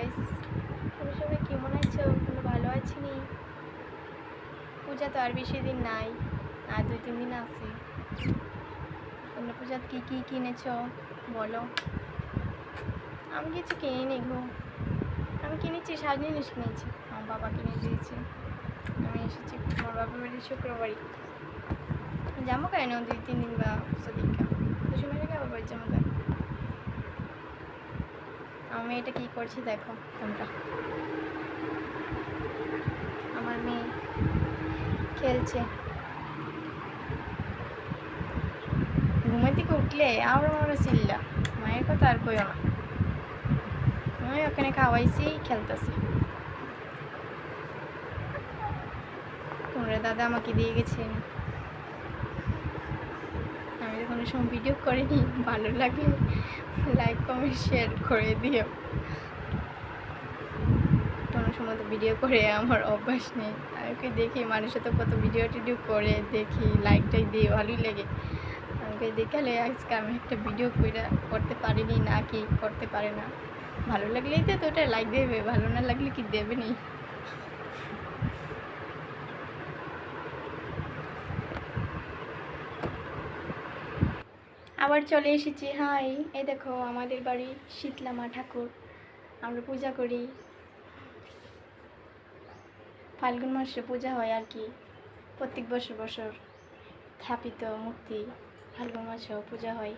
Guys, তোমরা সবাই কেমন আছো? তোমরা ভালো আছি নি? পূজা তো আর বেশি দিন নাই, আর 2-3 দিন আছে। তোমরা পূজা কি কি কিনেছো বলো? আমি কিছু কিনিনি গো। আমি কিনেছি সাজ জিনিস কিনেছি, আমার বাবা কিনে দিয়েছে। আমি এসেছি আমার বাবার বাড়ি শুক্রবারই, যাবো কেন 2-3 দিন বা সেদিনকা তো সময় রেখে আবার বাড়ি যাবো। আমি এটা কি করছি দেখো তোমরা। আমার মেয়ে খেলছে। ঘুমের থেকে উঠলে আমরা চিল্লা, মায়ের কথা আর কইও না। আমি ওখানে খাওয়াইছি, খেলতেছে। তোমরা দাদা আমাকে দিয়ে গেছেন, আমি তো কোনো সময় ভিডিও করিনি। ভালো লাগলে লাইক কমেন্ট শেয়ার করে দিও। কোনো সময় তো ভিডিও করে আমার অভ্যাস নেই। আমাকে দেখি মানুষে তো কত ভিডিও টিডিও করে দেখি, লাইকটাই দিয়ে ভালোই লাগে। আমাকে দেখালে আজকে আমি একটা ভিডিও করতে পারিনি, না কি করতে পারে না। ভালো লাগলেই তো ওটা লাইক দেবে, ভালো না লাগলে কি দেবে নি। আবার চলে এসেছি। হাই, এই দেখো আমাদের বাড়ি শীতলা মা ঠাকুর, আমরা পূজা করি। ফাল্গুন মাসে পূজা হয় আর কি, প্রত্যেক বছর স্থাপিত মূর্তি। ফাল্গুন মাসেও পূজা হয়।